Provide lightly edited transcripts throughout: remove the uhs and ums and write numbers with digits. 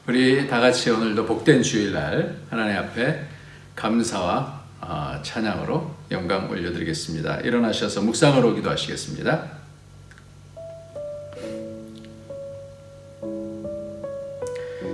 우리 다 같이 오늘도 복된 주일날 하나님 앞에 감사와 찬양으로 영광 올려드리겠습니다. 일어나셔서 묵상으로 기도하시겠습니다.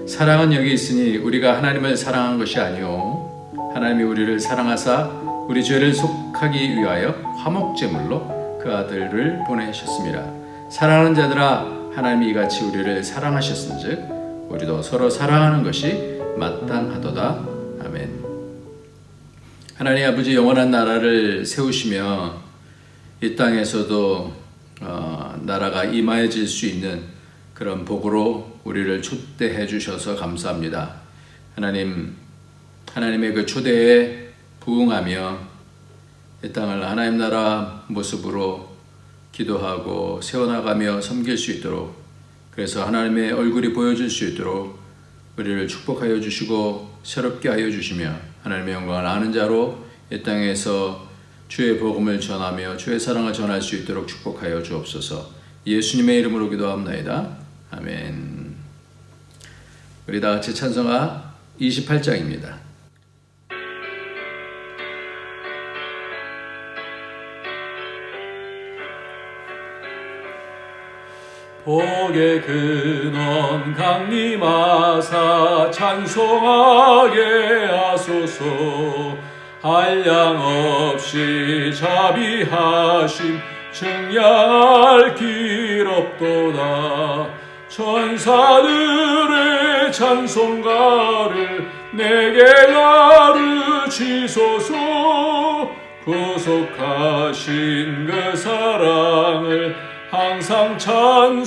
사랑은 여기 있으니 우리가 하나님을 사랑한 것이 아니요 하나님이 우리를 사랑하사 우리 죄를 속하기 위하여 화목제물로 그 아들을 보내셨습니다. 사랑하는 자들아, 하나님이 이같이 우리를 사랑하셨은즉 우리도 서로 사랑하는 것이 마땅하도다. 아멘. 하나님 아버지, 영원한 나라를 세우시며 이 땅에서도 나라가 임하여질 수 있는 그런 복으로 우리를 초대해 주셔서 감사합니다. 하나님의 그 초대에 부응하며 이 땅을 하나님 나라 모습으로 기도하고 세워나가며 섬길 수 있도록, 그래서 하나님의 얼굴이 보여질 수 있도록 우리를 축복하여 주시고 새롭게 하여 주시며 하나님의 영광을 아는 자로 이 땅에서 주의 복음을 전하며 주의 사랑을 전할 수 있도록 축복하여 주옵소서. 예수님의 이름으로 기도합나이다. 아멘. 우리 다 같이 찬송가 28장입니다. 복의 근원 강림하사 찬송하게 하소서. 한량없이 자비하심 증량할 길 없도다. 천사들의 찬송가를 내게 가르치소서. 구속하신 그 사랑을 항상 찬송합니다.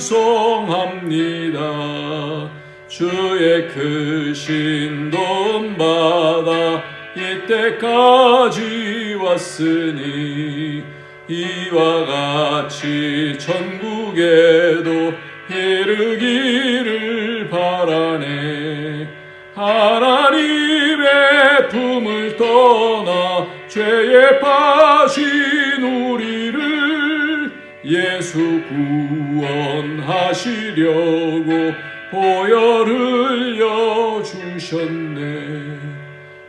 주의 크신 도움 받아 이때까지 왔으니 이와 같이 천국에도 이르기를 바라네. 하나님의 품을 떠나 죄에 빠진 우리를 예수 구원하시려고 보혈 흘려 주셨네.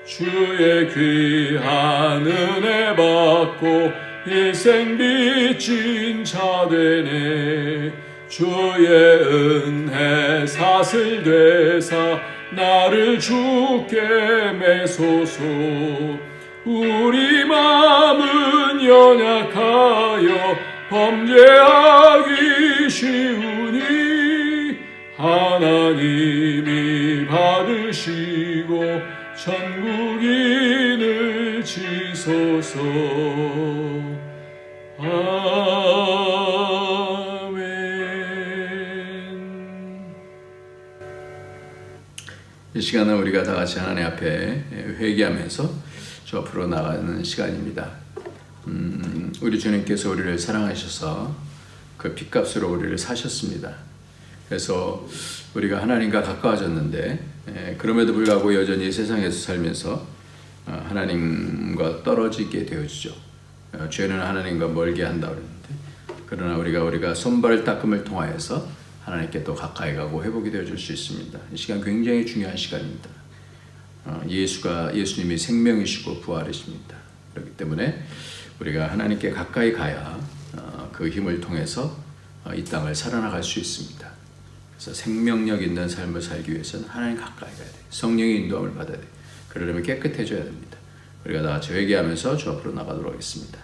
주의 귀한 은혜 받고 일생 빚진 자 되네. 주의 은혜 사슬 되사 나를 주께 매소서. 우리 마음은 연약하여 범죄하기 쉬우니 하나님이 받으시고 천국인을 지소서. 아멘. 이 시간은 우리가 다 같이 하나님 앞에 회개하면서 저 앞으로 나가는 시간입니다. 우리 주님께서 우리를 사랑하셔서 그 핏값으로 우리를 사셨습니다. 그래서 우리가 하나님과 가까워졌는데 그럼에도 불구하고 여전히 세상에서 살면서 하나님과 떨어지게 되어지죠. 죄는 하나님과 멀게 한다고 그랬는데, 그러나 우리가 손발 닦음을 통하여서 하나님께 또 가까이 가고 회복이 되어질 수 있습니다. 이 시간 굉장히 중요한 시간입니다. 예수님이 생명이시고 부활이십니다. 그렇기 때문에 우리가 하나님께 가까이 가야 그 힘을 통해서 이 땅을 살아나갈 수 있습니다. 그래서 생명력 있는 삶을 살기 위해서는 하나님 가까이 가야 돼요. 성령의 인도함을 받아야 돼요. 그러려면 깨끗해져야 됩니다. 우리가 다 같이 회개하면서 주 앞으로 나가도록 하겠습니다.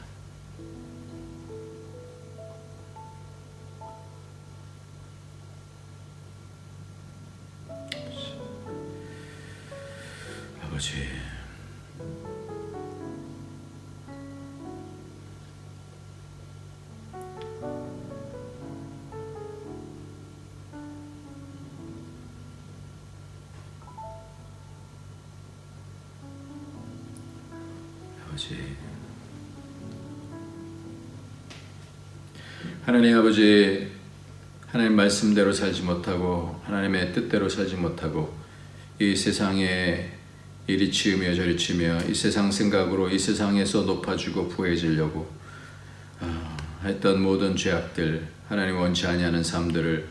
아버지, 하나님 아버지, 하나님 말씀대로 살지 못하고 하나님의 뜻대로 살지 못하고 이 세상에 이리 치우며 저리 치우며 이 세상 생각으로 이 세상에서 높아지고 부해지려고 했던 모든 죄악들, 하나님 원치 아니하는 삶들을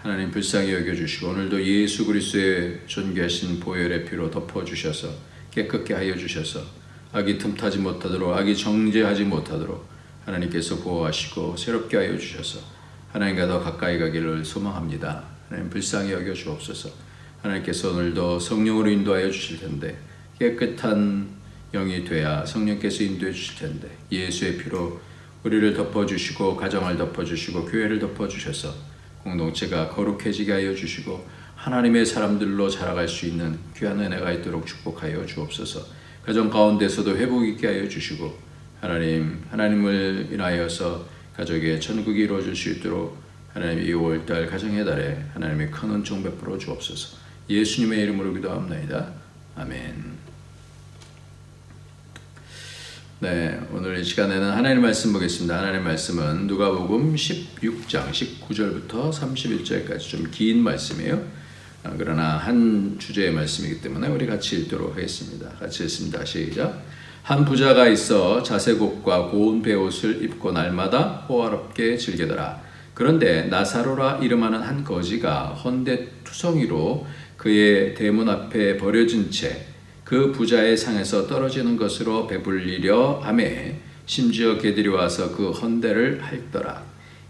하나님 불쌍히 여겨주시고 오늘도 예수 그리스도의 존귀하신 보혈의 피로 덮어주셔서 깨끗게 하여 주셔서 악이 틈타지 못하도록 악이 정죄하지 못하도록 하나님께서 보호하시고 새롭게 하여 주셔서 하나님과 더 가까이 가기를 소망합니다. 하나님 불쌍히 여겨 주옵소서. 하나님께서 오늘도 성령으로 인도하여 주실 텐데 깨끗한 영이 돼야 성령께서 인도해 주실 텐데 예수의 피로 우리를 덮어주시고 가정을 덮어주시고 교회를 덮어주셔서 공동체가 거룩해지게 하여 주시고 하나님의 사람들로 자라갈 수 있는 귀한 은혜가 있도록 축복하여 주옵소서. 가정 가운데서도 회복 있게 하여 주시고 하나님을 인하여서 가족의 천국이 이루어질 수 있도록 하나님 이 5월달 가정의 달에 하나님의 큰 은총 베풀어 주옵소서. 예수님의 이름으로 기도합나이다. 아멘. 네, 오늘 이 시간에는 하나님의 말씀 보겠습니다. 하나님의 말씀은 누가복음 16장 19절부터 31절까지 좀 긴 말씀이에요. 그러나 한 주제의 말씀이기 때문에 우리 같이 읽도록 하겠습니다. 같이 읽습니다. 시작. 한 부자가 있어 자색옷과 고운 베옷을 입고 날마다 호화롭게 즐기더라. 그런데 나사로라 이름하는 한 거지가 헌데투성이로 그의 대문 앞에 버려진 채 그 부자의 상에서 떨어지는 것으로 배불리려 하매 심지어 개들이 와서 그 헌대를 핥더라.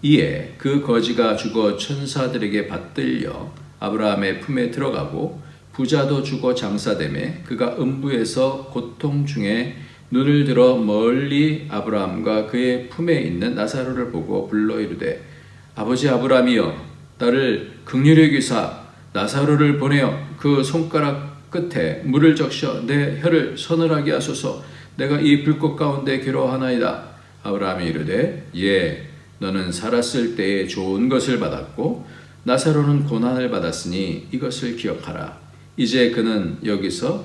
이에 그 거지가 죽어 천사들에게 받들려 아브라함의 품에 들어가고 부자도 죽어 장사되매 그가 음부에서 고통 중에 눈을 들어 멀리 아브라함과 그의 품에 있는 나사로를 보고 불러 이르되 아버지 아브라함이여 나를 긍휼히 여기사 나사로를 보내어 그 손가락 끝에 물을 적셔 내 혀를 서늘하게 하소서. 내가 이 불꽃 가운데 괴로워하나이다. 아브라함이 이르되 너는 살았을 때에 좋은 것을 받았고 나사로는 고난을 받았으니 이것을 기억하라. 이제 그는 여기서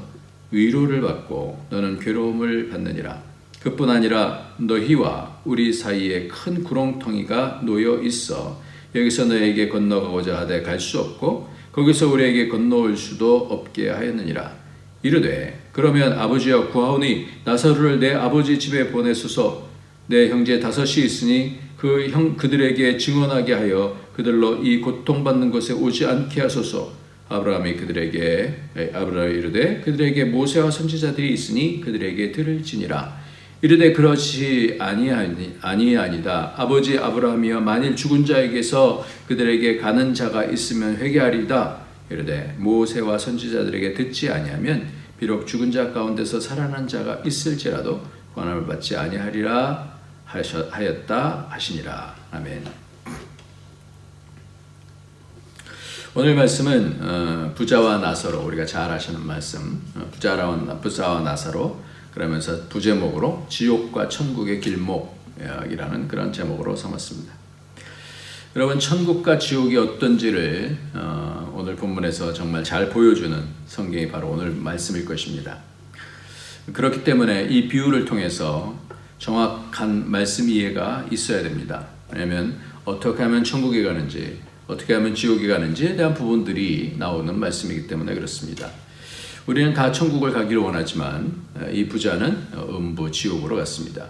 위로를 받고 너는 괴로움을 받느니라. 그뿐 아니라 너희와 우리 사이에 큰 구렁텅이가 놓여 있어 여기서 너에게 건너가고자 하되 갈 수 없고 거기서 우리에게 건너올 수도 없게 하였느니라. 이르되 그러면 아버지여 구하오니 나사로를 내 아버지 집에 보내소서. 내 형제 5이 있으니 그들에게 증언하게 하여 그들로 이 고통받는 곳에 오지 않게 하소서. 아브라함이 이르되 그들에게 모세와 선지자들이 있으니 그들에게 들을지니라. 이르되 그렇지 아니하니다. 아버지 아브라함이여 만일 죽은 자에게서 그들에게 가는 자가 있으면 회개하리이다. 이르되 모세와 선지자들에게 듣지 아니하면 비록 죽은 자 가운데서 살아난 자가 있을지라도 권함을 받지 아니하리라 하였다 하시니라. 아멘. 오늘 말씀은 부자와 나사로, 우리가 잘 아시는 말씀, 부자와 나사로, 그러면서 부제목으로 지옥과 천국의 길목이라는 그런 제목으로 삼았습니다. 여러분, 천국과 지옥이 어떤지를 오늘 본문에서 정말 잘 보여주는 성경이 바로 오늘 말씀일 것입니다. 그렇기 때문에 이 비유를 통해서 정확한 말씀 이해가 있어야 됩니다. 왜냐하면 어떻게 하면 천국에 가는지, 어떻게 하면 지옥에 가는지에 대한 부분들이 나오는 말씀이기 때문에 그렇습니다. 우리는 다 천국을 가기를 원하지만 이 부자는 음부 지옥으로 갔습니다.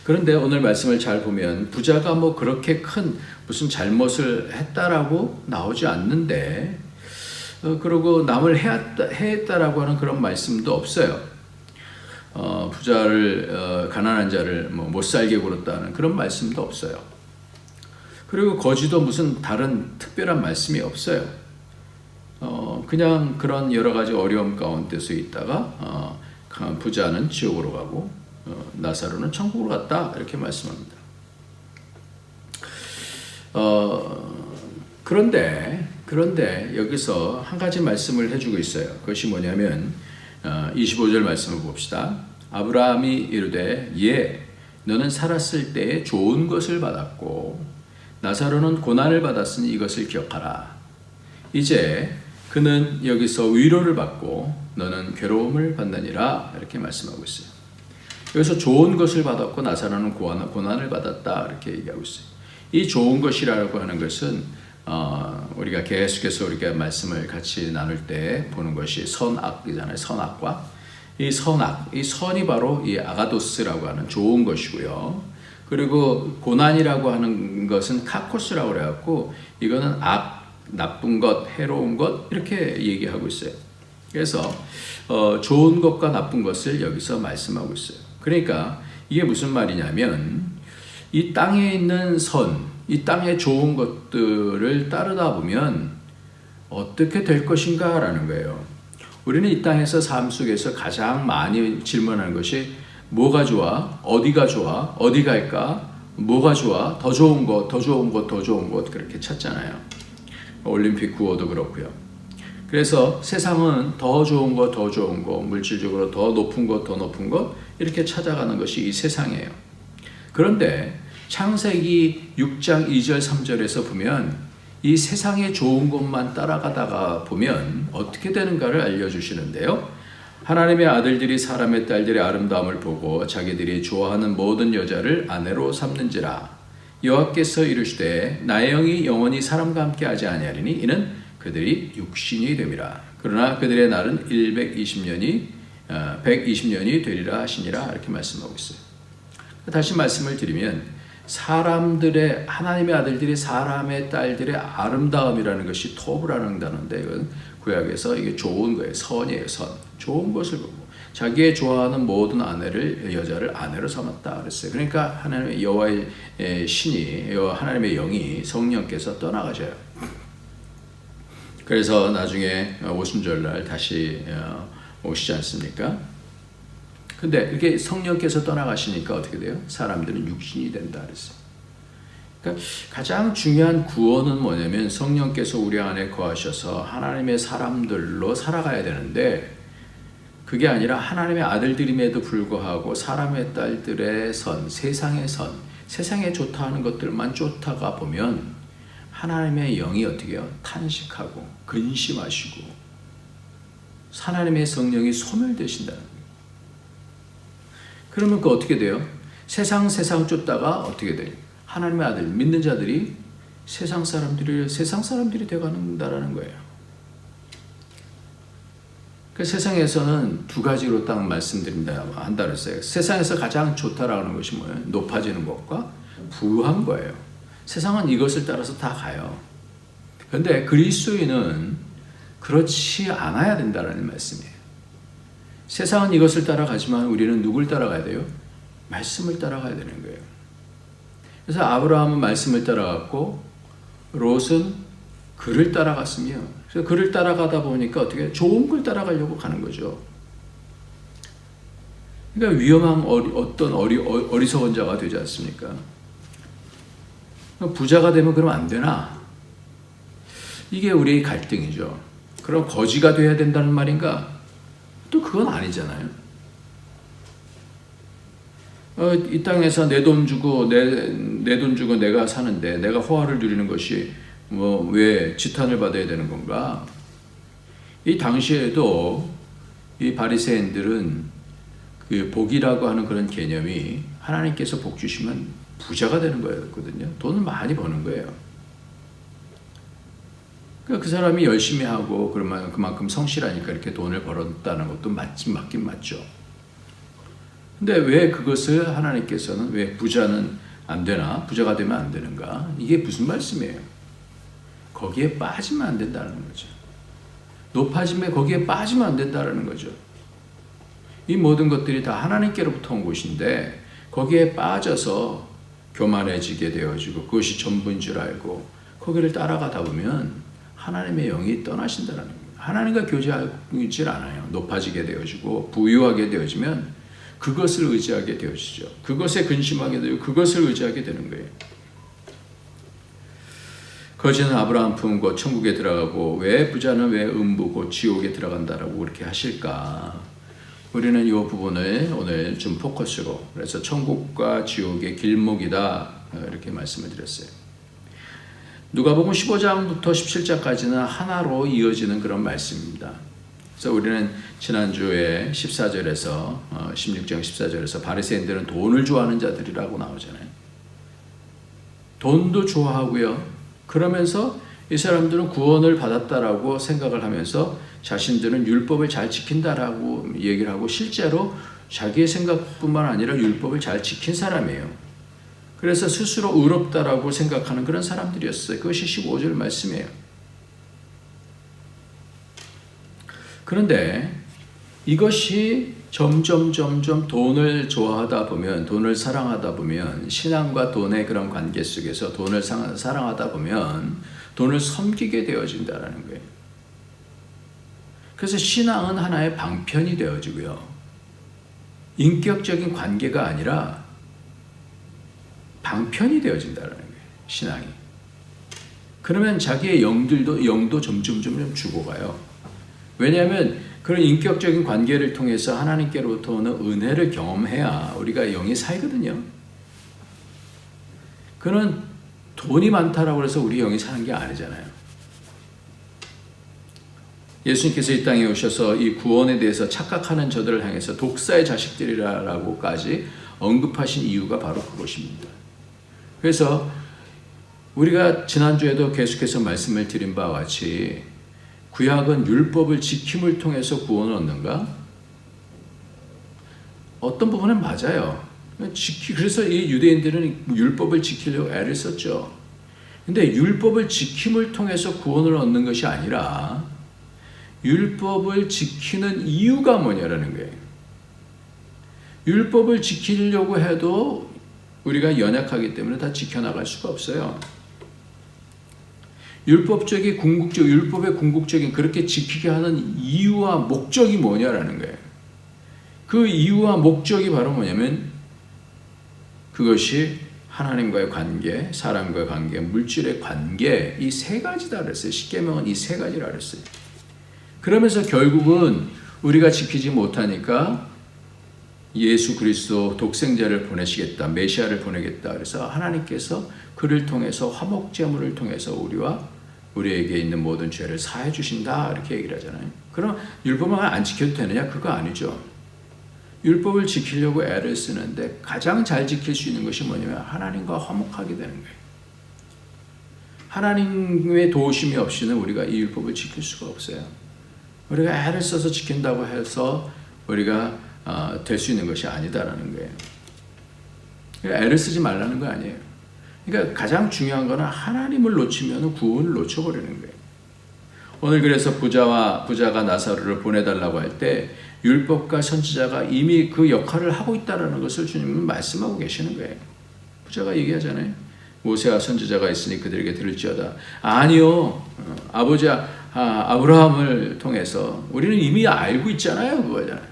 그런데 오늘 말씀을 잘 보면 부자가 뭐 그렇게 큰 무슨 잘못을 했다라고 나오지 않는데 그리고 남을 해했다라고 하는 그런 말씀도 없어요. 부자를 가난한 자를 못 살게 굴었다는 그런 말씀도 없어요. 그리고 거지도 무슨 다른 특별한 말씀이 없어요. 그냥 그런 여러 가지 어려움 가운데서 있다가 부자는 지옥으로 가고 나사로는 천국으로 갔다 이렇게 말씀합니다. 그런데 여기서 한 가지 말씀을 해주고 있어요. 그것이 뭐냐면 25절 말씀을 봅시다. 아브라함이 이르되 너는 살았을 때에 좋은 것을 받았고 나사로는 고난을 받았으니 이것을 기억하라. 이제 그는 여기서 위로를 받고 너는 괴로움을 받느니라 이렇게 말씀하고 있어요. 여기서 좋은 것을 받았고 나사로는 고난을 받았다 이렇게 얘기하고 있어요. 이 좋은 것이라고 하는 것은 우리가 계속해서 우리가 말씀을 같이 나눌 때 보는 것이 선악이잖아요. 선악과 이 선이 바로 이 아가도스라고 하는 좋은 것이고요. 그리고 고난이라고 하는 것은 카코스라고 그래갖고 이거는 나쁜 것, 해로운 것 이렇게 얘기하고 있어요. 그래서 좋은 것과 나쁜 것을 여기서 말씀하고 있어요. 그러니까 이게 무슨 말이냐면 이 땅에 있는 선, 이 땅의 좋은 것들을 따르다 보면 어떻게 될 것인가 라는 거예요. 우리는 이 땅에서 삶 속에서 가장 많이 질문하는 것이 뭐가 좋아? 어디가 좋아? 어디 갈까? 뭐가 좋아? 더 좋은 것, 더 좋은 것, 더 좋은 것 그렇게 찾잖아요. 올림픽 구호도 그렇고요. 그래서 세상은 더 좋은 것, 더 좋은 것, 물질적으로 더 높은 것, 더 높은 것 이렇게 찾아가는 것이 이 세상이에요. 그런데 창세기 6장 2절 3절에서 보면 이 세상의 좋은 것만 따라가다가 보면 어떻게 되는가를 알려주시는데요. 하나님의 아들들이 사람의 딸들의 아름다움을 보고 자기들이 좋아하는 모든 여자를 아내로 삼는지라. 여호와께서 이르시되 나의 영이 영원히 사람과 함께 하지 아니하리니 이는 그들이 육신이 됨이라. 그러나 그들의 날은 120년이 되리라 하시니라. 이렇게 말씀하고 있어요. 다시 말씀을 드리면 사람들의 하나님의 아들들이 사람의 딸들의 아름다움이라는 것이 토브라는 단어인데 이건 구약에서 이게 좋은 거예요. 선이에요. 선. 좋은 것을 보고 자기의 좋아하는 모든 여자를 아내로 삼았다 그랬어요. 그러니까 하나님의 여호와의 신이 하나님의 영이 성령께서 떠나가셔요. 그래서 나중에 오순절날 다시 오시지 않습니까? 근데 이렇게 성령께서 떠나가시니까 어떻게 돼요? 사람들은 육신이 된다 그랬어요. 그러니까 가장 중요한 구원은 뭐냐면 성령께서 우리 안에 거하셔서 하나님의 사람들로 살아가야 되는데 그게 아니라 하나님의 아들들임에도 불구하고 사람의 딸들의 선, 세상의 선, 세상에 좋다 하는 것들만 쫓다가 보면 하나님의 영이 어떻게 해요? 탄식하고 근심하시고 하나님의 성령이 소멸되신다는 거예요. 그러면 그 어떻게 돼요? 세상 쫓다가 어떻게 돼요? 하나님의 아들 믿는 자들이 세상 사람들이 되어간다라는 거예요. 그 세상에서는 두 가지로 딱 말씀드린다 한다 그랬어요. 세상에서 가장 좋다라는 것이 뭐예요? 높아지는 것과 부유한 거예요. 세상은 이것을 따라서 다 가요. 그런데 그리스도인은 그렇지 않아야 된다는 말씀이에요. 세상은 이것을 따라가지만 우리는 누굴 따라가야 돼요? 말씀을 따라가야 되는 거예요. 그래서 아브라함은 말씀을 따라갔고 롯은 그를 따라갔으며 그래서 그를 따라가다 보니까 어떻게 좋은 걸 따라가려고 가는 거죠. 그러니까 위험한 어리석은 자가 되지 않습니까? 부자가 되면 그럼 안 되나? 이게 우리의 갈등이죠. 그럼 거지가 돼야 된다는 말인가? 또 그건 아니잖아요. 이 땅에서 내 돈 주고 내가 사는데 내가 호화를 누리는 것이 왜 지탄을 받아야 되는 건가? 이 당시에도 이 바리새인들은 그 복이라고 하는 그런 개념이 하나님께서 복 주시면 부자가 되는 거였거든요. 돈을 많이 버는 거예요. 그 사람이 열심히 하고 그러면 그만큼 성실하니까 이렇게 돈을 벌었다는 것도 맞긴 맞죠. 근데 왜 그것을 하나님께서는 왜 부자는 안 되나? 부자가 되면 안 되는가? 이게 무슨 말씀이에요? 거기에 빠지면 안 된다는 거죠. 높아짐에 거기에 빠지면 안 된다는 거죠. 이 모든 것들이 다 하나님께로부터 온 것인데 거기에 빠져서 교만해지게 되어지고 그것이 전부인 줄 알고 거기를 따라가다 보면 하나님의 영이 떠나신다는 거예요. 하나님과 교제하지 않아요. 높아지게 되어지고 부유하게 되어지면 그것을 의지하게 되어지죠. 그것에 근심하게 되고 그것을 의지하게 되는 거예요. 거지는 아브라함 품고 천국에 들어가고 왜 부자는 왜 음부고 지옥에 들어간다라고 그렇게 하실까? 우리는 이 부분을 오늘 좀 포커스로 그래서 천국과 지옥의 길목이다 이렇게 말씀을 드렸어요. 누가복음 15장부터 17장까지는 하나로 이어지는 그런 말씀입니다. 그래서 우리는 지난주에 14절에서 16장 14절에서 바리새인들은 돈을 좋아하는 자들이라고 나오잖아요. 돈도 좋아하고요. 그러면서 이 사람들은 구원을 받았다라고 생각을 하면서 자신들은 율법을 잘 지킨다라고 얘기를 하고 실제로 자기의 생각뿐만 아니라 율법을 잘 지킨 사람이에요. 그래서 스스로 의롭다라고 생각하는 그런 사람들이었어요. 그것이 15절 말씀이에요. 그런데 이것이 점점 돈을 좋아하다 보면, 돈을 사랑하다 보면, 신앙과 돈의 그런 관계 속에서 돈을 사랑하다 보면 돈을 섬기게 되어진다는 거예요. 그래서 신앙은 하나의 방편이 되어지고요. 인격적인 관계가 아니라 방편이 되어진다는 거예요. 신앙이. 그러면 자기의 영도 점점 죽어가요. 왜냐하면 그런 인격적인 관계를 통해서 하나님께로부터 오는 은혜를 경험해야 우리가 영이 살거든요. 그는 돈이 많다라고 해서 우리 영이 사는 게 아니잖아요. 예수님께서 이 땅에 오셔서 이 구원에 대해서 착각하는 저들을 향해서 독사의 자식들이라고까지 언급하신 이유가 바로 그것입니다. 그래서 우리가 지난주에도 계속해서 말씀을 드린 바와 같이 구약은 율법을 지킴을 통해서 구원을 얻는가? 어떤 부분은 맞아요. 그래서 이 유대인들은 율법을 지키려고 애를 썼죠. 근데 율법을 지킴을 통해서 구원을 얻는 것이 아니라 율법을 지키는 이유가 뭐냐라는 거예요. 율법을 지키려고 해도 우리가 연약하기 때문에 다 지켜나갈 수가 없어요. 율법의 궁극적인 그렇게 지키게 하는 이유와 목적이 뭐냐라는 거예요. 그 이유와 목적이 바로 뭐냐면 그것이 하나님과의 관계, 사람과의 관계, 물질의 관계, 이 세 가지다 그랬어요. 십계명은 이 세 가지라 그랬어요. 그러면서 결국은 우리가 지키지 못하니까 예수 그리스도 독생자를 보내시겠다, 메시아를 보내겠다. 그래서 하나님께서 그를 통해서 화목제물을 통해서 우리에게 있는 모든 죄를 사해 주신다 이렇게 얘기를 하잖아요. 그럼 율법만 안 지켜도 되느냐? 그거 아니죠. 율법을 지키려고 애를 쓰는데 가장 잘 지킬 수 있는 것이 뭐냐면 하나님과 화목하게 되는 거예요. 하나님의 도우심이 없이는 우리가 이 율법을 지킬 수가 없어요. 우리가 애를 써서 지킨다고 해서 우리가 될 수 있는 것이 아니다라는 거예요. 그러니까 애를 쓰지 말라는 거 아니에요. 그러니까 가장 중요한 거는 하나님을 놓치면 구원을 놓쳐버리는 거예요. 오늘 그래서 부자가 나사로를 보내달라고 할 때 율법과 선지자가 이미 그 역할을 하고 있다는 것을 주님은 말씀하고 계시는 거예요. 부자가 얘기하잖아요. 모세와 선지자가 있으니 그들에게 들을지어다. 아니요. 아버지 아브라함을 통해서 우리는 이미 알고 있잖아요. 그거잖아요.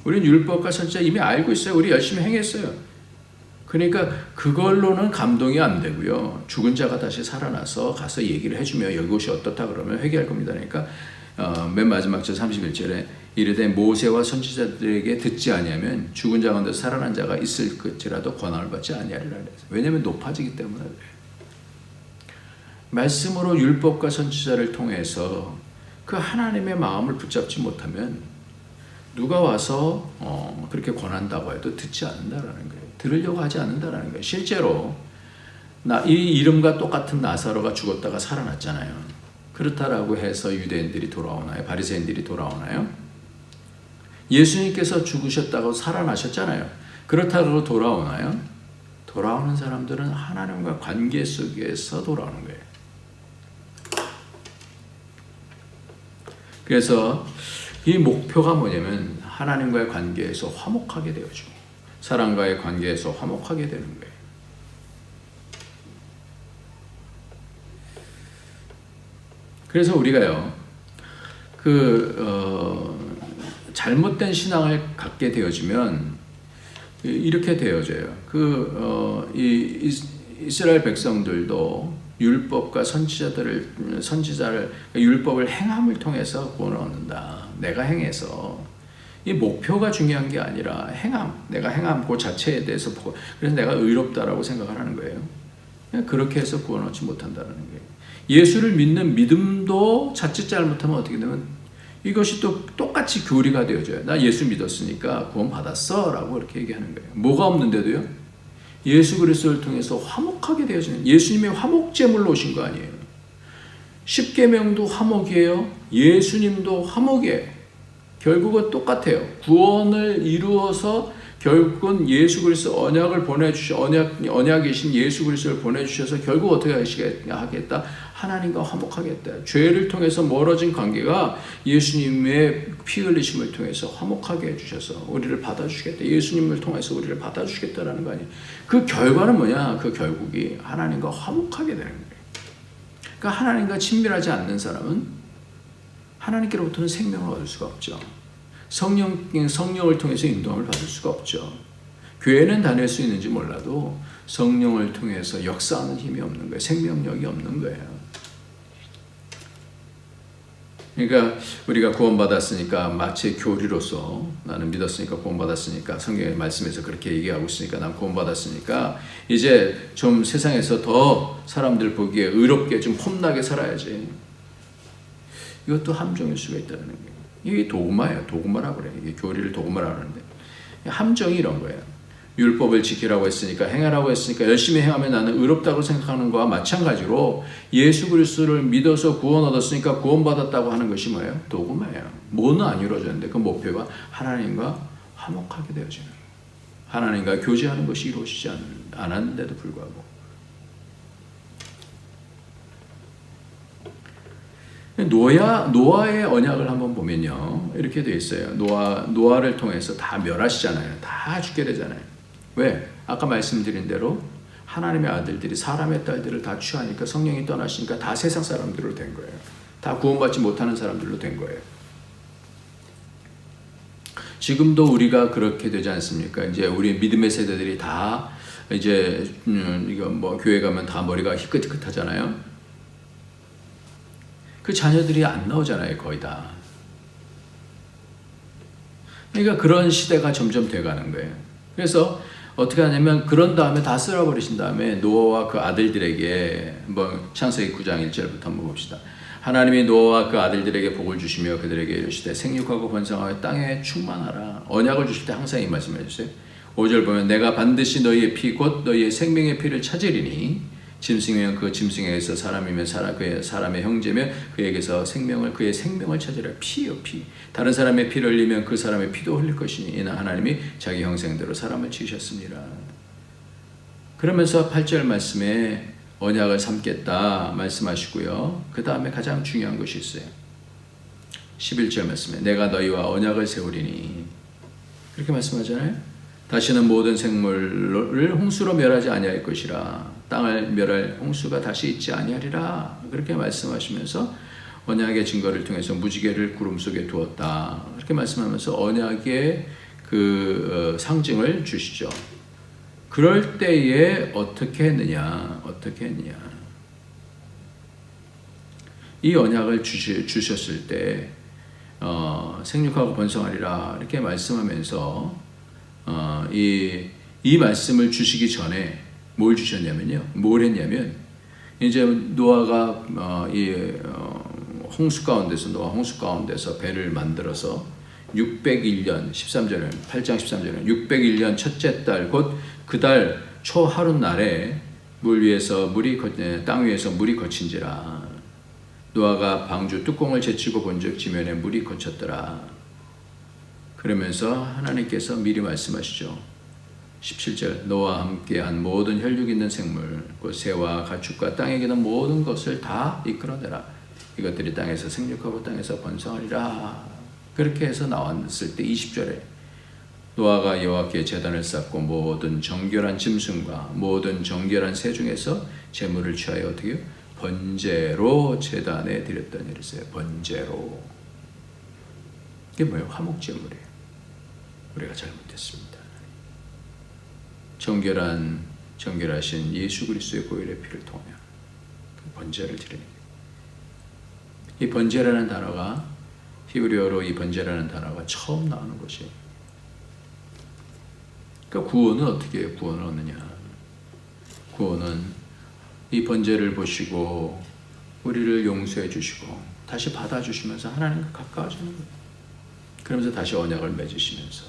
우리는 율법과 선지자 이미 알고 있어요. 우리 열심히 행했어요. 그러니까 그걸로는 감동이 안 되고요. 죽은 자가 다시 살아나서 가서 얘기를 해주며 이것이 어떻다 그러면 회개할 겁니다. 그러니까 맨 마지막 절 31절에 이르되 모세와 선지자들에게 듣지 아니하면 죽은 자 가운데 살아난 자가 있을지라도 권한을 받지 아니하리라 그랬어요. 왜냐하면 높아지기 때문에 그래요. 말씀으로 율법과 선지자를 통해서 그 하나님의 마음을 붙잡지 못하면 누가 와서 그렇게 권한다고 해도 듣지 않는다라는 거예요. 들으려고 하지 않는다라는 거예요. 실제로 이 이름과 똑같은 나사로가 죽었다가 살아났잖아요. 그렇다라고 해서 유대인들이 돌아오나요? 바리새인들이 돌아오나요? 예수님께서 죽으셨다고 살아나셨잖아요. 그렇다고 돌아오나요? 돌아오는 사람들은 하나님과 관계 속에서 돌아오는 거예요. 그래서 이 목표가 뭐냐면 하나님과의 관계에서 화목하게 되어지고 사람과의 관계에서 화목하게 되는 거예요. 그래서 우리가요, 잘못된 신앙을 갖게 되어지면 이렇게 되어져요. 이스라엘 백성들도 율법과 선지자를 율법을 행함을 통해서 구원을 얻는다. 내가 행해서 이 목표가 중요한 게 아니라 내가 행함 그 자체에 대해서 보고 그래서 내가 의롭다라고 생각을 하는 거예요. 그렇게 해서 구원 얻지 못한다는 거예요. 예수를 믿는 믿음도 자칫 잘못하면 어떻게 되면 이것이 또 똑같이 교리가 되어져요. 나 예수 믿었으니까 구원 받았어 라고 이렇게 얘기하는 거예요. 뭐가 없는데도요? 예수 그리스도를 통해서 화목하게 되어지는 예수님의 화목제물로 오신 거 아니에요. 십계명도 화목이에요. 예수님도 화목이에요. 결국은 똑같아요. 구원을 이루어서 결국은 예수 그리스도 언약을 언약이신 예수 그리스도를 보내주셔서 결국 어떻게 하겠다? 하나님과 화목하겠다. 죄를 통해서 멀어진 관계가 예수님의 피 흘리심을 통해서 화목하게 해주셔서 우리를 받아주시겠다. 예수님을 통해서 우리를 받아주시겠다라는 거 아니에요. 그 결과는 뭐냐? 그 결국이 하나님과 화목하게 되는 거예요. 그러니까 하나님과 친밀하지 않는 사람은 하나님께로부터는 생명을 얻을 수가 없죠. 성령을 통해서 인도함을 받을 수가 없죠. 교회는 다닐 수 있는지 몰라도 성령을 통해서 역사하는 힘이 없는 거예요. 생명력이 없는 거예요. 그러니까 우리가 구원받았으니까 마치 교리로서 나는 믿었으니까 구원받았으니까 성경의 말씀에서 그렇게 얘기하고 있으니까 난 구원받았으니까 이제 좀 세상에서 더 사람들 보기에 의롭게 좀 폼나게 살아야지. 이것도 함정일 수가 있다는 거예요. 이게 도구마예요. 도구마라고 그래요. 이게 교리를 도구마라고 하는데 함정이 이런 거예요. 율법을 지키라고 했으니까 행하라고 했으니까 열심히 행하면 나는 의롭다고 생각하는 거와 마찬가지로 예수 그리스도를 믿어서 구원 얻었으니까 구원받았다고 하는 것이 뭐예요? 도구마예요. 뭐는 안 이루어졌는데 그 목표가 하나님과 화목하게 되어지는 거예요. 하나님과 교제하는 것이 이루어지지 않았는데도 불구하고 노아의 언약을 한번 보면요 이렇게 돼 있어요. 노아를 통해서 다 멸하시잖아요. 다 죽게 되잖아요. 왜? 아까 말씀드린 대로 하나님의 아들들이 사람의 딸들을 다 취하니까 성령이 떠나시니까 다 세상 사람들로 된 거예요. 다 구원받지 못하는 사람들로 된 거예요. 지금도 우리가 그렇게 되지 않습니까? 이제 우리 믿음의 세대들이 다 이제 이거 뭐 교회 가면 다 머리가 희끗희끗하잖아요. 그 자녀들이 안 나오잖아요, 거의 다. 그러니까 그런 시대가 점점 돼가는 거예요. 그래서 어떻게 하냐면 그런 다음에 다 쓸어버리신 다음에 노아와 그 아들들에게 뭐 창세기 9장 1절부터 한번 봅시다. 하나님이 노아와 그 아들들에게 복을 주시며 그들에게 이르시되 생육하고 번성하여 땅에 충만하라. 언약을 주실 때 항상 이 말씀을 해주세요. 5절 보면 내가 반드시 너희의 피 곧 너희의 생명의 피를 찾으리니 짐승이면 그 짐승에게서 사람이면 그의 사람의 형제면 그에게서 그의 생명을 찾으라. 피요 피. 다른 사람의 피를 흘리면 그 사람의 피도 흘릴 것이니 이는 하나님이 자기 형상대로 사람을 지으셨습니다. 그러면서 8절 말씀에 언약을 삼겠다 말씀하시고요. 그 다음에 가장 중요한 것이 있어요. 11절 말씀에 내가 너희와 언약을 세우리니 그렇게 말씀하잖아요. 다시는 모든 생물을 홍수로 멸하지 아니할 것이라. 땅을 멸할 홍수가 다시 있지 아니하리라. 그렇게 말씀하시면서 언약의 증거를 통해서 무지개를 구름 속에 두었다. 그렇게 말씀하면서 언약의 그 상징을 주시죠. 그럴 때에 어떻게 했느냐? 이 언약을 주셨을 때 생육하고 번성하리라 이렇게 말씀하면서 이 말씀을 주시기 전에 뭘 주셨냐면요. 뭘 했냐면 이제 노아가 홍수 가운데서 배를 만들어서 601년 13절에 8장 13절에 601년 첫째 달 곧 그 달 초 하룻날에 땅 위에서 물이 거친지라. 노아가 방주 뚜껑을 제치고 본즉 지면에 물이 거쳤더라. 그러면서 하나님께서 미리 말씀하시죠. 17절 너와 함께한 모든 혈육 있는 생물 곧 새와 가축과 땅에 기는 모든 것을 다 이끌어내라. 이것들이 땅에서 생육하고 땅에서 번성하리라. 그렇게 해서 나왔을 때 20절에 노아가 여호와께 제단을 쌓고 모든 정결한 짐승과 모든 정결한 새 중에서 제물을 취하여 어떻게 해요? 번제로 제단에 드렸더니 이랬어요. 번제로. 이게 뭐예요? 화목제물이에요. 우리가 잘못했습니다. 정결하신 예수 그리스도의 보혈의 피를 통하여 번제를 드리는 거예요. 이 번제라는 단어가 히브리어로 이 번제라는 단어가 처음 나오는 것이에요. 그러니까 구원은 어떻게 해요? 구원을 얻느냐? 구원은 이 번제를 보시고 우리를 용서해 주시고 다시 받아주시면서 하나님과 가까워지는 거예요. 그러면서 다시 언약을 맺으시면서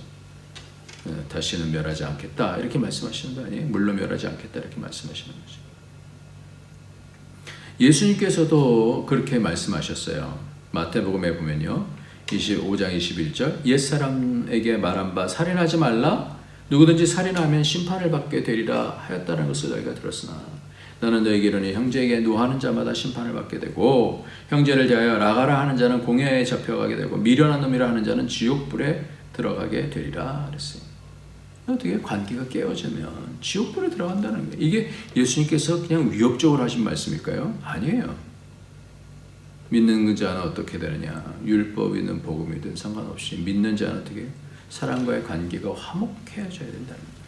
다시는 멸하지 않겠다 이렇게 말씀하시는 거 아니에요? 물론 멸하지 않겠다 이렇게 말씀하시는 거죠. 예수님께서도 그렇게 말씀하셨어요. 마태복음에 보면요 25장 21절 옛사람에게 말한 바 살인하지 말라 누구든지 살인하면 심판을 받게 되리라 하였다는 것을 너희가 들었으나 나는 너희에게 이르니 형제에게 노하는 자마다 심판을 받게 되고 형제를 대하여 나가라 하는 자는 공회에 잡혀가게 되고 미련한 놈이라 하는 자는 지옥불에 들어가게 되리라 그랬어요. 어떻게 관계가 깨어지면 지옥불에 들어간다는 거예요. 이게 예수님께서 그냥 위협적으로 하신 말씀일까요? 아니에요. 믿는 자는 어떻게 되느냐? 율법이든 복음이든 상관없이 믿는 자는 어떻게 사람과의 관계가 화목해져야 된다는 거예요.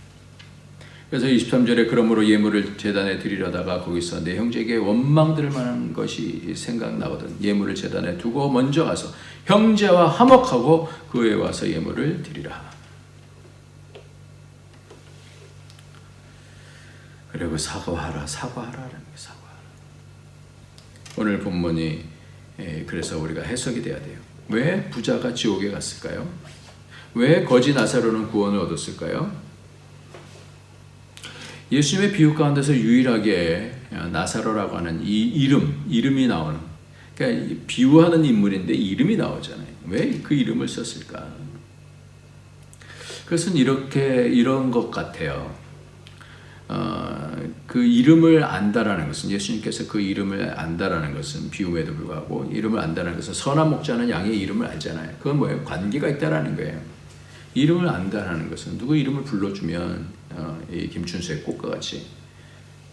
그래서 23절에 그러므로 예물을 제단에 드리려다가 거기서 내 형제에게 원망들 만한 것이 생각나거든 예물을 제단에 두고 먼저 가서 형제와 화목하고 그 후에 와서 예물을 드리라. 그리고 사과하라라는 거예요. 사과하라. 오늘 본문이 그래서 우리가 해석이 돼야 돼요. 왜 부자가 지옥에 갔을까요? 왜 거지 나사로는 구원을 얻었을까요? 예수님의 비유 가운데서 유일하게 나사로라고 하는 이 이름이 나오는, 그러니까 비유하는 인물인데 이름이 나오잖아요. 왜 그 이름을 썼을까? 그것은 이런 것 같아요. 그 이름을 안다라는 것은, 예수님께서 그 이름을 안다라는 것은, 비유에도 불구하고 이름을 안다는 것은 선한 목자는 양의 이름을 알잖아요. 그건 뭐예요? 관계가 있다라는 거예요. 이름을 안다라는 것은 누구 이름을 불러주면 이 김춘수의 꽃과 같이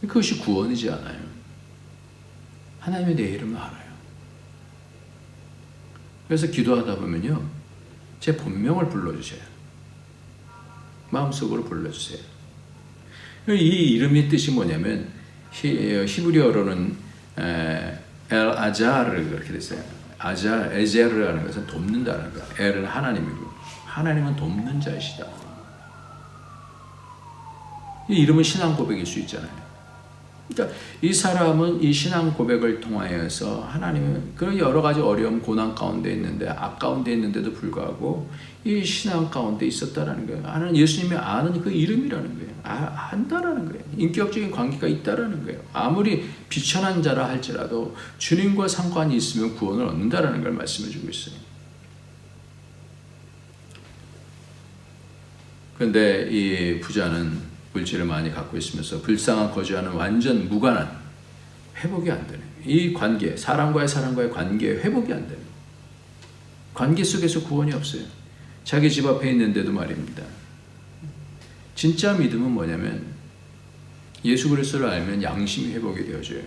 그것이 구원이지 않아요. 하나님이 내 이름을 알아요. 그래서 기도하다 보면요, 제 본명을 불러주세요. 마음속으로 불러주세요. 이 이름의 뜻이 뭐냐면 히브리어로는 엘 아자르 그렇게 됐어요. 에제르라는 것은 돕는다는 거야. 엘은 하나님이고 하나님은 돕는 자이시다. 이 이름은 신앙 고백일 수 있잖아요. 그러니까 이 사람은 이 신앙 고백을 통하여서 하나님은 그런 여러 가지 어려움, 고난 가운데 있는데, 악 가운데 있는데도 불구하고 이 신앙 가운데 있었다라는 거예요. 하나님, 예수님이 아는 그 이름이라는 거예요. 안다라는 거예요. 인격적인 관계가 있다라는 거예요. 아무리 비천한 자라 할지라도 주님과 상관이 있으면 구원을 얻는다라는 걸 말씀해주고 있어요. 그런데 이 부자는 물질을 많이 갖고 있으면서 불쌍한 거주하는 완전 무관한, 회복이 안 되는 이 관계, 사람과의 관계 회복이 안 되는, 관계 속에서 구원이 없어요. 자기 집 앞에 있는데도 말입니다. 진짜 믿음은 뭐냐면 예수 그리스도를 알면 양심이 회복이 되어져요.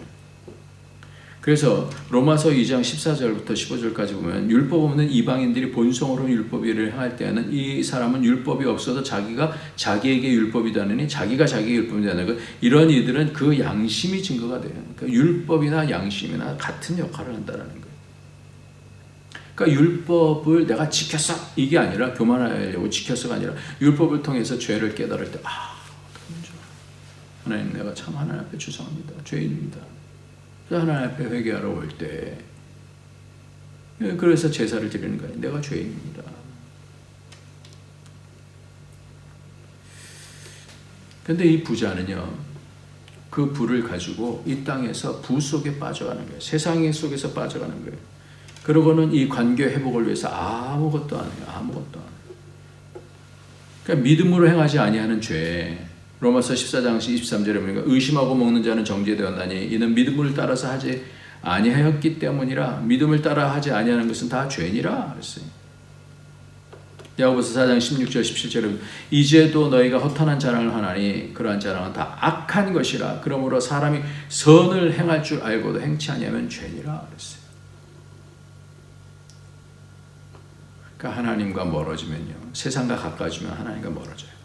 그래서 로마서 2장 14절부터 15절까지 보면 율법 없는 이방인들이 본성으로 율법을 행할 때에는 이 사람은 율법이 없어도 자기가 자기에게 율법이다느니 자기가 자기에게 율법이다는 것, 이런 이들은 그 양심이 증거가 돼요. 그러니까 율법이나 양심이나 같은 역할을 한다는 거예요. 그러니까 율법을 내가 지켰어 이게 아니라, 교만하려고 지켰어가 아니라 율법을 통해서 죄를 깨달을 때 어떡하면 좋아. 하나님, 내가 참 하나님 앞에 죄송합니다. 죄인입니다. 하나님 앞에 회개하러 올 때, 그래서 제사를 드리는 거예요. 내가 죄인입니다. 근데 이 부자는요, 그 부를 가지고 이 땅에서 부 속에 빠져가는 거예요. 세상 속에서 빠져가는 거예요. 그러고는 이 관계 회복을 위해서 아무것도 안 해요. 아무것도 안 해요. 그러니까 믿음으로 행하지 아니하는 죄, 로마서 14장 23절에 보니까 의심하고 먹는 자는 정죄되었나니 이는 믿음을 따라서 하지 아니하였기 때문이라. 믿음을 따라 하지 아니하는 것은 다 죄니라 그랬어요. 야고보서 4장 16절 17절에 이제도 너희가 허탄한 자랑을 하나니 그러한 자랑은 다 악한 것이라. 그러므로 사람이 선을 행할 줄 알고도 행치 아니하면 죄니라 그랬어요. 그러니까 하나님과 멀어지면요, 세상과 가까워지면 하나님과 멀어져요.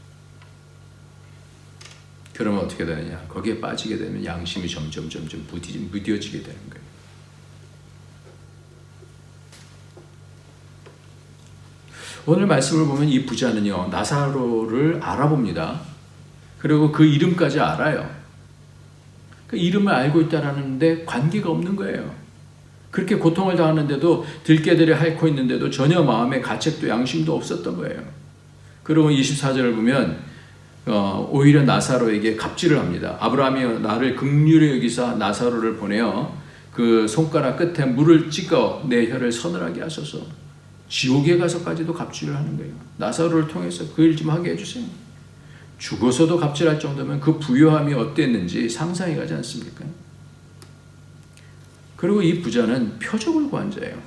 그러면 어떻게 되느냐? 거기에 빠지게 되면 양심이 점점 무뎌지게 되는 거예요. 오늘 말씀을 보면 이 부자는요, 나사로를 알아봅니다. 그리고 그 이름까지 알아요. 그 이름을 알고 있다라는데 관계가 없는 거예요. 그렇게 고통을 당하는데도, 들깨들이 핥고 있는데도 전혀 마음에 가책도 양심도 없었던 거예요. 그리고 24절을 보면 오히려 나사로에게 갑질을 합니다. 아브라함이 나를 긍휼히 여기사 나사로를 보내어 그 손가락 끝에 물을 찍어 내 혀를 서늘하게 하소서. 지옥에 가서까지도 갑질을 하는 거예요. 나사로를 통해서 그 일 좀 하게 해주세요. 죽어서도 갑질할 정도면 그 부요함이 어땠는지 상상이 가지 않습니까? 그리고 이 부자는 표적을 구한 자예요.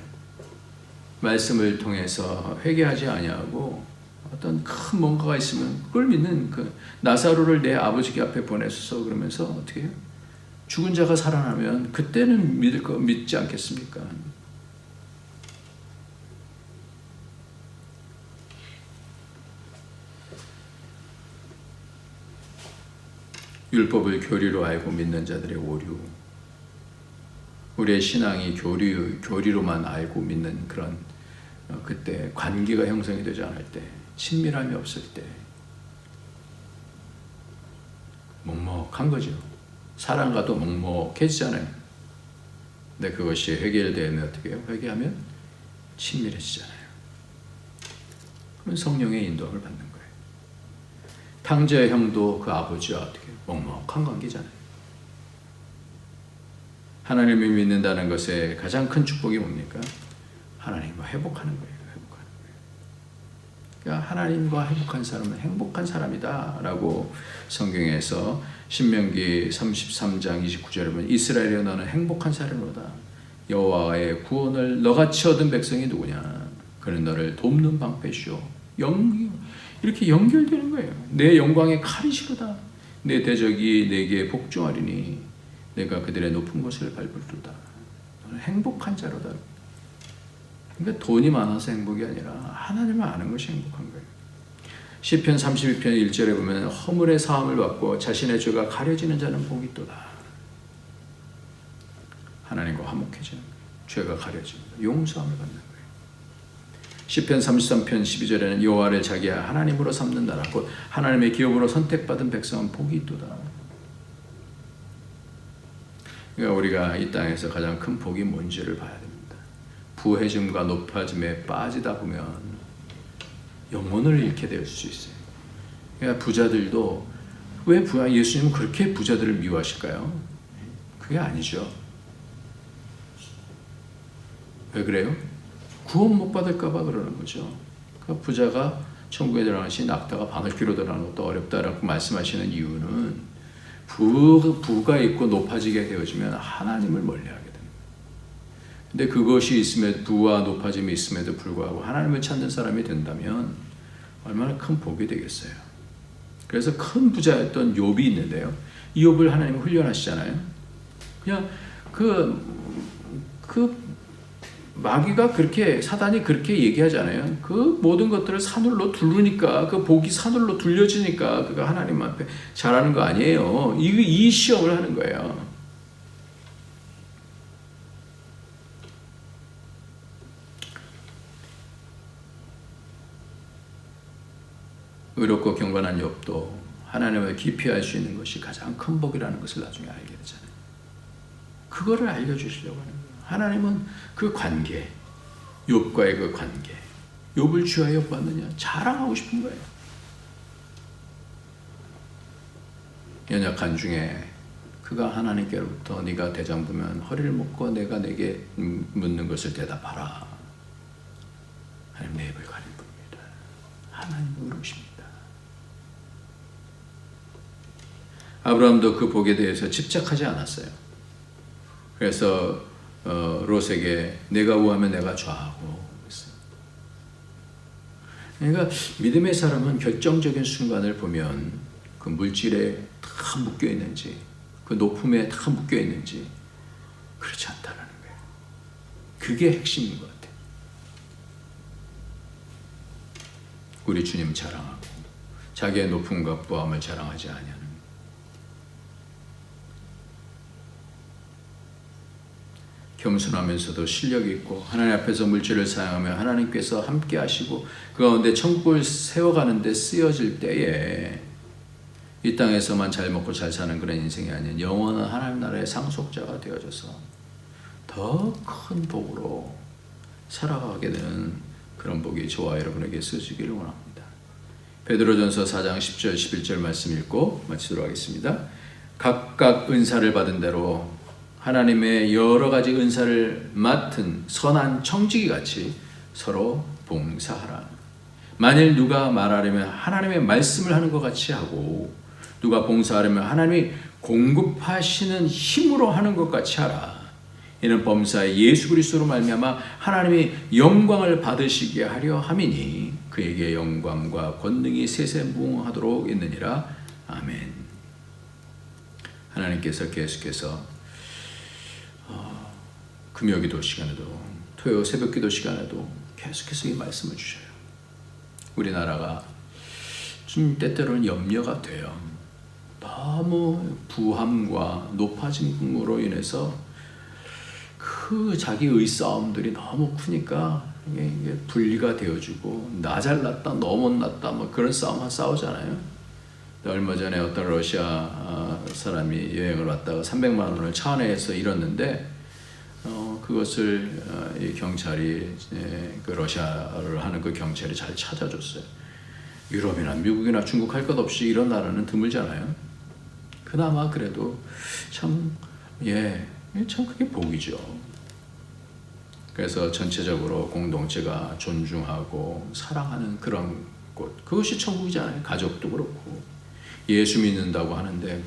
말씀을 통해서 회개하지 아니하고 어떤 큰 뭔가가 있으면 그걸 믿는 그 나사로를 내 아버지 앞에 보내소서 그러면서 어떻게 해요? 죽은 자가 살아나면 그때는 믿지 않겠습니까? 율법을 교리로 알고 믿는 자들의 오류, 우리의 신앙이 교리로만 알고 믿는 그런 그때 관계가 형성이 되지 않을 때, 친밀함이 없을 때 먹먹한 거죠. 사랑과도 먹먹해지잖아요. 근데 그것이 해결되면 어떻게 해요? 회개하면 친밀해지잖아요. 그럼 성령의 인도함을 받는 거예요. 탕자의 형도 그 아버지와 어떻게 먹먹한 관계잖아요. 하나님을 믿는다는 것의 가장 큰 축복이 뭡니까? 하나님과 회복하는 거예요. 회복하는 거예요. 그러니까 하나님과 회복한 사람은 행복한 사람이다 라고 성경에서 신명기 33장 29절에 보면 이스라엘이여 너는 행복한 사람이로다. 여호와의 구원을 너같이 얻은 백성이 누구냐? 그는 너를 돕는 방패시오. 이렇게 연결되는 거예요. 내 영광의 칼이시로다. 내 대적이 내게 복종하리니 내가 그들의 높은 곳을 밟을도다. 너는 행복한 자로다. 그러니까 돈이 많아서 행복이 아니라 하나님을 아는 것이 행복한 거예요. 시편 32편 1절에 보면 허물의 사함을 받고 자신의 죄가 가려지는 자는 복이 있도다. 하나님과 화목해지는 거예요. 죄가 가려집니다. 용서함을 받는 거예요. 시편 33편 12절에는 여호와를 자기의 하나님으로 삼는 나라 곧 하나님의 기업으로 선택받은 백성은 복이 있도다. 그러니까 우리가 이 땅에서 가장 큰 복이 뭔지를 봐야 됩니다. 부해짐과 높아짐에 빠지다 보면 영혼을 잃게 될 수 있어요. 그러니까 부자들도 왜 예수님은 그렇게 부자들을 미워하실까요? 그게 아니죠. 왜 그래요? 구원 못 받을까 봐 그러는 거죠. 그러니까 부자가 천국에 들어가는 시 낙타가 바늘귀로 들어가는 것도 어렵다라고 말씀하시는 이유는 부가 있고 높아지게 되어지면 하나님을 멀리하게 됩니다. 근데 그것이 있음에도 부와 높아짐이 있음에도 불구하고 하나님을 찾는 사람이 된다면 얼마나 큰 복이 되겠어요. 그래서 큰 부자였던 욥이 있는데요. 이 욥을 하나님이 훈련하시잖아요. 그냥 그 마귀가 그렇게 사단이 그렇게 얘기하잖아요. 그 모든 것들을 사늘로 두르니까 그 복이 사늘로 둘려지니까 그가 하나님 앞에 잘하는 거 아니에요. 이 시험을 하는 거예요. 의롭고 경건한 욥도 하나님을 깊이 알 수 있는 것이 가장 큰 복이라는 것을 나중에 알게 되잖아요. 그거를 알려주시려고 하는 거예요. 하나님은 그 관계, 욥과의 그 관계, 욥을 주하여 봤느냐 자랑하고 싶은 거예요. 연약한 중에 그가 하나님께로부터 네가 대장부면 허리를 묶고 내가 내게 묻는 것을 대답하라. 하나님 내 입을 가린 분입니다. 하나님 의로우십니다. 아브라함도 그 복에 대해서 집착하지 않았어요. 그래서 롯에게 내가 우하면 내가 좌하고 했어요. 그러니까 믿음의 사람은 결정적인 순간을 보면 그 물질에 다 묶여 있는지 그 높음에 다 묶여 있는지 그렇지 않다는 거예요. 그게 핵심인 것 같아요. 우리 주님 자랑하고 자기의 높음과 부함을 자랑하지 아니하는 겸손하면서도 실력이 있고 하나님 앞에서 물질을 사용하며 하나님께서 함께 하시고 그 가운데 천국을 세워가는 데 쓰여질 때에 이 땅에서만 잘 먹고 잘 사는 그런 인생이 아닌 영원한 하나님 나라의 상속자가 되어져서 더 큰 복으로 살아가게 되는 그런 복이 저와 여러분에게 쓰시기를 원합니다. 베드로전서 4장 10절 11절 말씀 읽고 마치도록 하겠습니다. 각각 은사를 받은 대로 하나님의 여러 가지 은사를 맡은 선한 청지기 같이 서로 봉사하라. 만일 누가 말하려면 하나님의 말씀을 하는 것 같이 하고 누가 봉사하려면 하나님이 공급하시는 힘으로 하는 것 같이 하라. 이는 범사에 예수 그리스도로 말미암아 하나님이 영광을 받으시게 하려 함이니 그에게 영광과 권능이 세세무궁하도록 있느니라. 아멘. 하나님께서 계속해서 금요기도 시간에도 토요 새벽기도 시간에도 계속해서 이 말씀을 주셔요. 우리나라가 좀 때때로는 염려가 돼요. 너무 부함과 높아짐으로 인해서 그 자기의 싸움들이 너무 크니까 이게 분리가 되어지고 나 잘났다 너 못났다 뭐 그런 싸움만 싸우잖아요. 얼마 전에 어떤 러시아 사람이 여행을 왔다가 300만 원을 차 안에서 잃었는데 그것을 이 경찰이 그 러시아를 하는 그 경찰이 잘 찾아줬어요. 유럽이나 미국이나 중국 할 것 없이 이런 나라는 드물잖아요. 그나마 그래도 참 그게 복이죠. 그래서 전체적으로 공동체가 존중하고 사랑하는 그런 곳, 그것이 천국이잖아요. 가족도 그렇고 예수 믿는다고 하는데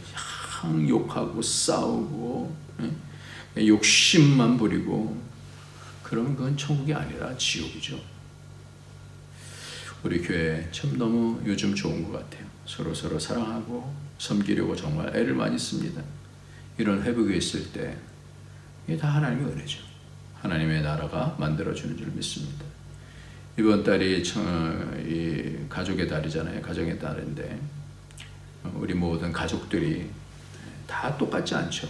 욕하고 싸우고 욕심만 부리고 그러면 그건 천국이 아니라 지옥이죠. 우리 교회 참 너무 요즘 좋은 것 같아요. 서로 사랑하고 섬기려고 정말 애를 많이 씁니다. 이런 회복이 있을 때 이게 다 하나님의 은혜죠. 하나님의 나라가 만들어주는 줄 믿습니다. 이번 달이 이 가족의 달이잖아요. 가정의 달인데 우리 모든 가족들이 다 똑같지 않죠.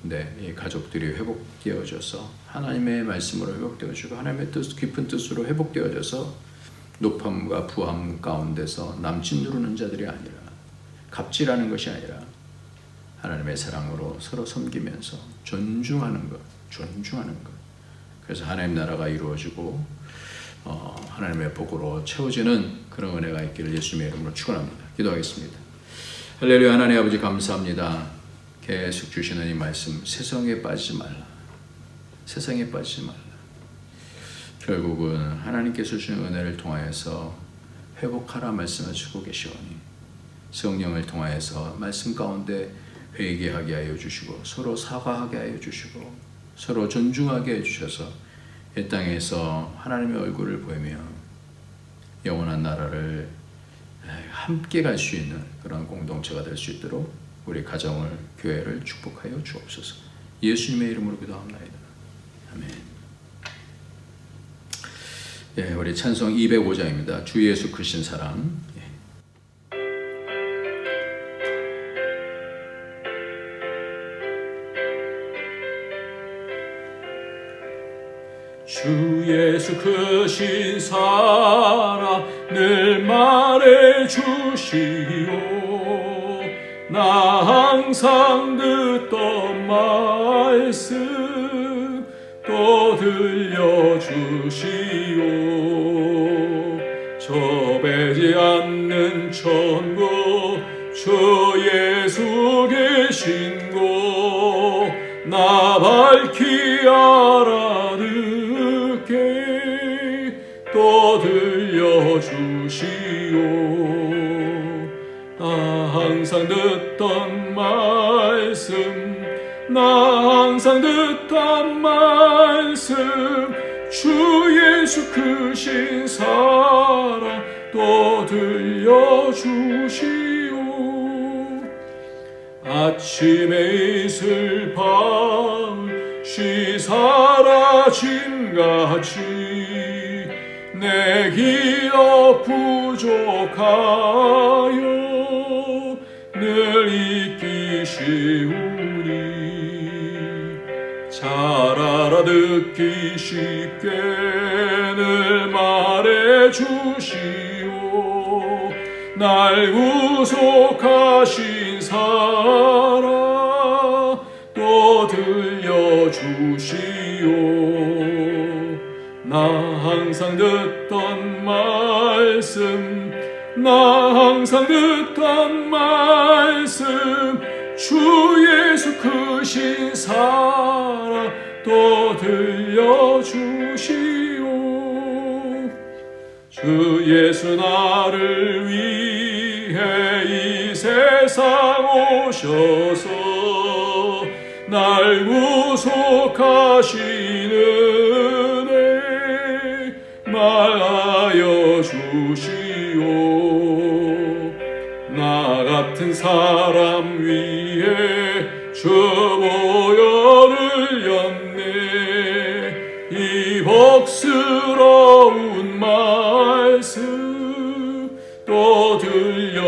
근데 이 가족들이 회복되어져서 하나님의 말씀으로 회복되어지고 하나님의 깊은 뜻으로 회복되어져서 높음과 부함 가운데서 남짓 누르는 자들이 아니라 갑질하는 것이 아니라 하나님의 사랑으로 서로 섬기면서 존중하는 것. 그래서 하나님 나라가 이루어지고 하나님의 복으로 채워지는 그런 은혜가 있기를 예수님의 이름으로 축원합니다. 기도하겠습니다. 할렐루야. 하나님 아버지 감사합니다. 계속 주시는 이 말씀, 세상에 빠지지 말라. 결국은 하나님께서 주신 은혜를 통하여서 회복하라 말씀을 주고 계시오니 성령을 통하여서 말씀 가운데 회개하게 하여 주시고 서로 사과하게 하여 주시고 서로 존중하게 해주셔서 이 땅에서 하나님의 얼굴을 보이며 영원한 나라를 함께 갈 수 있는 그런 공동체가 될 수 있도록 우리 가정을, 교회를 축복하여 주옵소서. 예수님의 이름으로 기도합나이다. 아멘. 우리 찬송 205장입니다. 주 예수 크신 사랑. 주 예수 크신 사랑 늘 말해 주시오. 나 항상 듣던 말씀 또 들려주시오. 좁지 않는 천국 주 예수 계신 곳 나 밝히 알아듣게 또 들려주시오. 나 항상 듣던 말씀 주 예수 크신 사랑 또 들려주시오. 아침에 이슬 밤시 사라짐같이 내 기억 부족하여 늘 잊기 쉬우니 잘 알아듣기 쉽게 늘 말해주시오. 날 구속하신 사랑 또 들려주시오. 나 항상 듣던 말씀 주 예수 크신 사랑 또 들려주시오. 주 예수 나를 위해 이 세상 오셔서 날 구속하시는 애 말하여 주시오. 나 같은 사람 위에 주 보혈을 였네. 이 복스러운 말씀 또 들려주시오.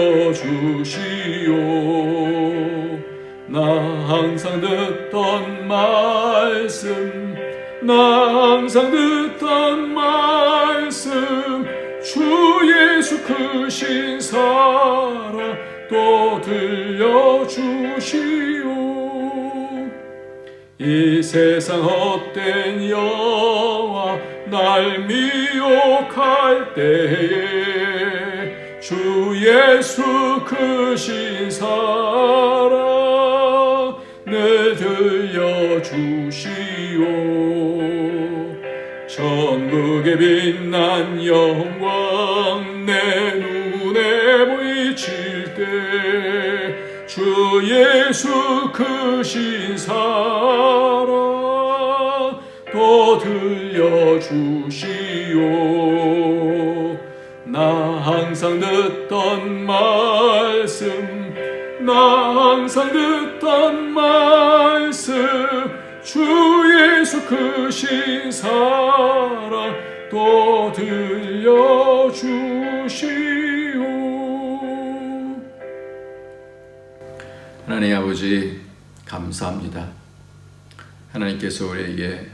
나 항상 듣던 말씀, 나 항상 듣던 말씀, 주 예수 크신 사랑 또 들려주시오. 이 세상 헛된 영화 날 미혹할 때에 주 예수 크신 사랑 늘 들려주시오. 천국의 빛난 영광 내 눈에 보이칠 때 주 예수 크신 사랑 또 들려주시오. 나 항상 듣던 말씀, 나 항상 듣던 말씀, 주 예수 크신 사랑 또 들려주시오. 하나님 아버지 감사합니다. 하나님께서 우리에게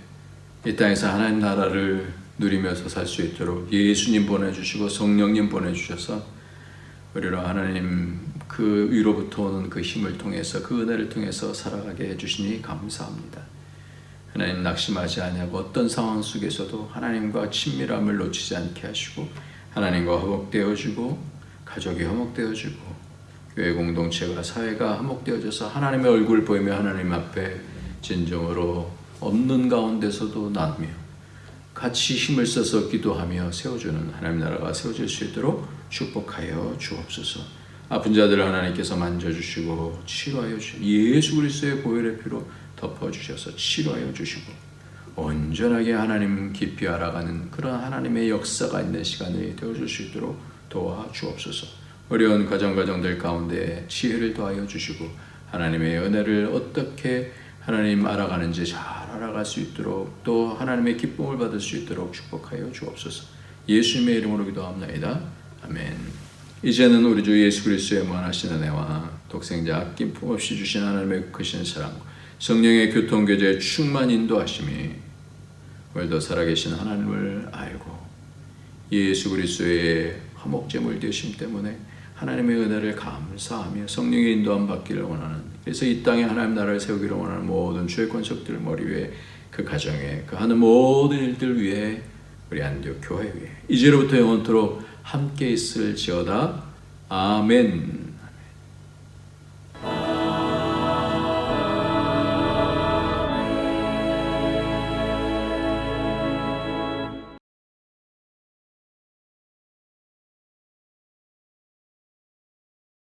이 땅에서 하나님 나라를 누리면서 살 수 있도록 예수님 보내주시고 성령님 보내주셔서 우리로 하나님 그 위로부터 오는 그 힘을 통해서 그 은혜를 통해서 살아가게 해주시니 감사합니다. 하나님 낙심하지 아니하고 어떤 상황 속에서도 하나님과 친밀함을 놓치지 않게 하시고 하나님과 화목되어지고 가족이 화목되어지고 교회 공동체가 사회가 화목되어져서 하나님의 얼굴을 보이며 하나님 앞에 진정으로 없는 가운데서도 나누며 같이 힘을 써서 기도하며 세워주는 하나님 나라가 세워질 수 있도록 축복하여 주옵소서. 아픈 자들을 하나님께서 만져주시고 치료하여 주시고 예수 그리스도의 보혈의 피로 덮어주셔서 치료하여 주시고 온전하게 하나님 깊이 알아가는 그런 하나님의 역사가 있는 시간이 되어줄 수 있도록 도와주옵소서. 어려운 가정들 가운데 지혜를 더하여 주시고 하나님의 은혜를 어떻게 하나님 알아가는지 잘 알아갈 수 있도록 또 하나님의 기쁨을 받을 수 있도록 축복하여 주옵소서. 예수님의 이름으로 기도합니다. 아멘. 이제는 우리 주 예수 그리스도의 무한하신 은혜와 독생자 아낌품 없이 주신 하나님의 크신 사랑 성령의 교통교제에 충만 인도하심이 오늘도 살아계신 하나님을 알고 예수 그리스도의 화목제물 되심 때문에 하나님의 은혜를 감사하며 성령의 인도함 받기를 원하는, 그래서 이 땅에 하나님 나라를 세우기를 원하는 모든 주의 권속들 머리 위에 그 가정에 그 하는 모든 일들 위에 우리 안디옥 교회 위에 이제로부터 영원토록 함께 있을지어다. 아멘.